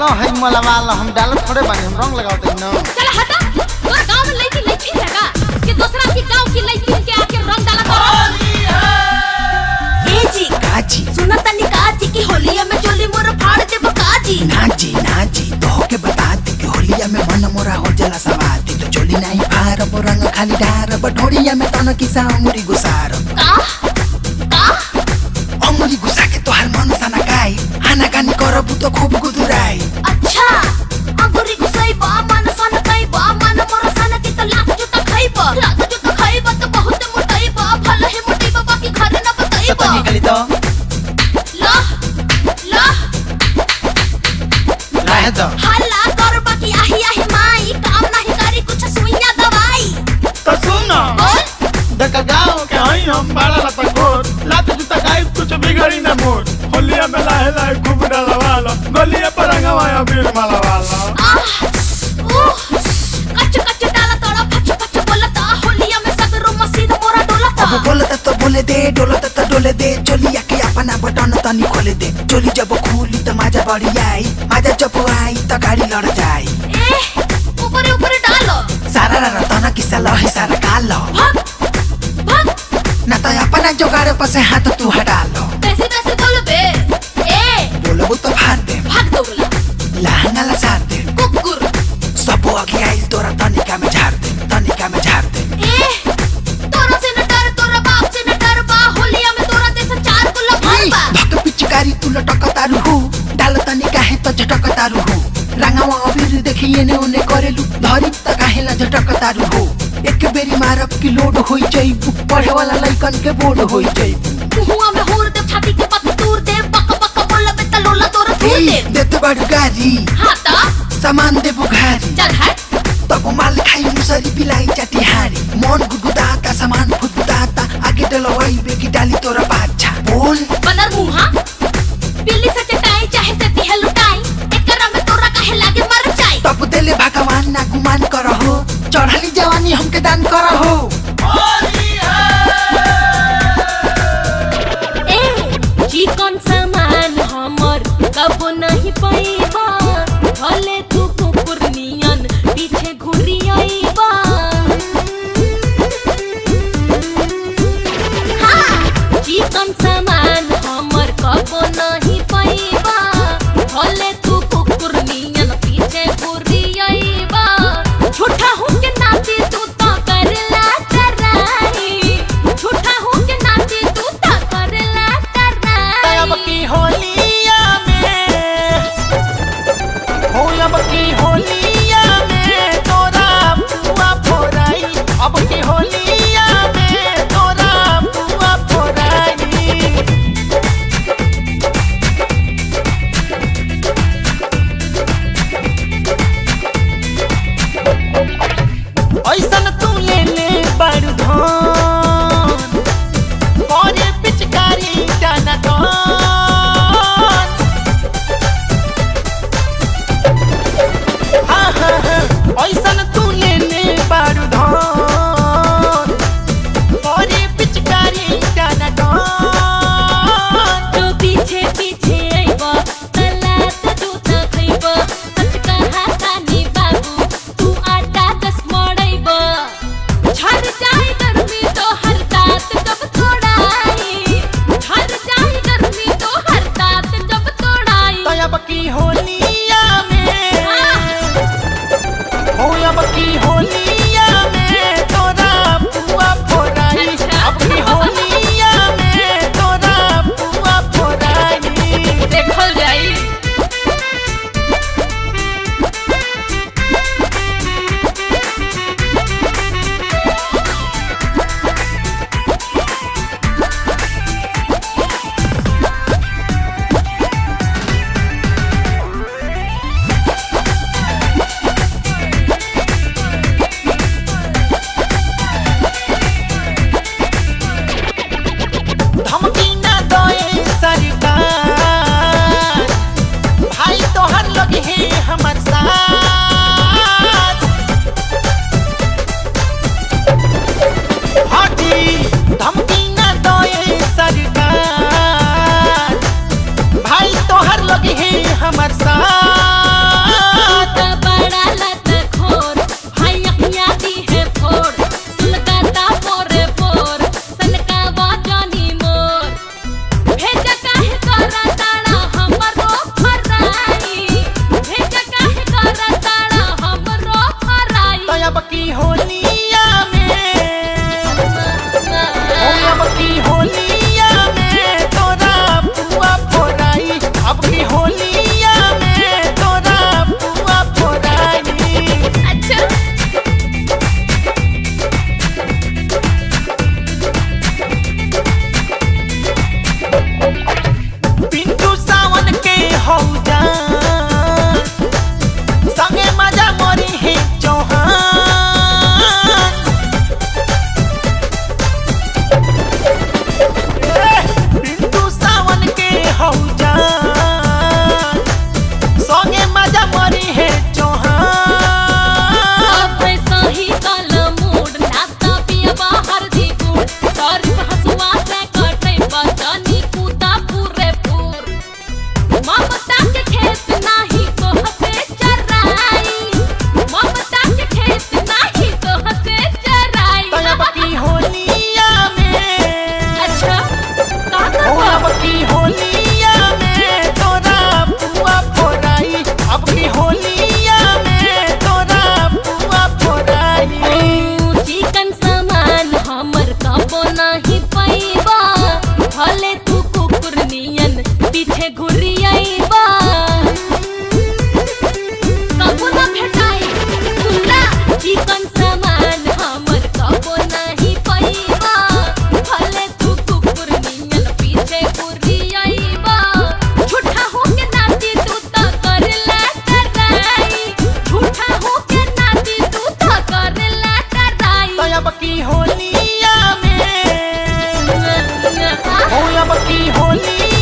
लो है मलवाल हम डाल थोड़े बानी हम रंग लगाते न। चल हटा, तोर गांव में लड़की लड़की है का कि दूसरा की गांव की लड़की के आके रंग डाला तो ए जी काजी सुना तनी काजी की होलिया में चोली मोर फाड़ दे बकाजी। नाजी तो के बता दे कि होलिया में मन मोरा हो जला सवाती तो चोली नहीं फार रंग खाली डार बठोड़िया में तन किसा अमुरी गुसार का अमुरी गुसा के तो हर मन सना काई हाना गानी करबु तो खूब गुदुराई। अच्छा अमुरी गुसाई बा मन सन काई बा मन मोर सन की तो लाख जुता खाइबा तो बहुत मोटाई बा भले ही मोटी बाबा की घर न बताई बा निकली तो ला रह दो हल्ला कर बाकी आही माई काम नहीं करी कुछ सुइया दवाई। तो सुनो बोल देख गाँव के हई हम बड़ा लता कोट लात जूता गाय कुछ बिगड़ी न मोट होलिया में लाहे लाहे खूब डालवाला गलिया पर रंगवाया बीर मालवाला। कच डाला तोड़ा फच बोलता होलिया में सगरो मसीद मोरा डोलता। अब बोलता तो बोले दे डोलता तो डोले दे चोलिया के अपना बटन तनी खोले दे चोली जब खुली तो मजा बढ़ी आई मजा जब आई तो गाड़ी लड़ जाई। ऊपर डालो सारा तना किसा लही सारा कालो भाग ना तो अपना जोगाड़ पर से हाथ तू हटा लो कैसे बोल बे बोलबू तो फाड़ दे भाग दो बोला लहंगा ला सार दे कुकुर सब आगे आइल तोरा तनिका में झाड़ दे तोरा से न डर तोरा बाप से न डर बा होलिया में तोरा देश चार को लग बा धक पिचकारी तू लटकतारू हूँ डाल तनिका है तो झटकतारू हूँ रंगावा अबीर देखिए ने उने करेलू धरी त काहेला झटकतारू हूँ एक बेरी मारब की लोड होई जाइबू पढ़े वाला लइकन के बोर्ड होई जाइबू मुहुआ में होर दे छाती के पत्ती तूर दे बक बोल बे त लोला तोरा तूर दे देते बड़ गारी हां ता सामान दे बुघारी चल हट तब माल खाई मुसरी पिलाई चटिहारी मन गुदगुदाता सामान फुदगुदाता आगे डलवाई बेगी डाली तोरा बाछा बोल बनर मुहा बिल्ली से चटाई चाहे से तिहे लुटाई एकरा में तोरा काहे लागे मर जाई। तब देले भगवान ना गुमान करहो चढ़ली जवानी हमके दान करहो। चिकन सामान हमर कब नहीं पैबा भले तू कुकुर नियन पीछे घुरी आईबा। चिकन सामान हमर कब नहीं पैबा भले तू कुकुर नियन पीछे घुरी आईबा। झूठा हूँ के नाती तू तो करला डराई झूठा हूँ के नाती तू तो करला डराई। अब की होलिया में तोरा पुआ फोराई अब की होलिया में तोरा पुआ फोराई। ऐसन तू ले ले बड़ धन करे पिचकारी जाना धन ऐसन तू ले ले बड़ धन करे पिचकारी जाना धन। तो पीछे आइबा तलात जूता खइबा सच कहा तानी बाबू तू आटा दस मड़ाइबा झड़ जाए गर्मी तो हर दांत जब तोड़ाई झड़ जाए गर्मी तो हर दांत जब तोड़ाई। अब की होलिया में अब की होलिया में तोरा पुआ फोराई अब की होलिया में तोरा पुआ फोराई। देखल जाई धमकी ना दोए सरकार भाई तोहर लगे है हमर साथ हाथी धमकी ना दोए सरकार भाई तोहर लगे है हमर साथ। अब की होली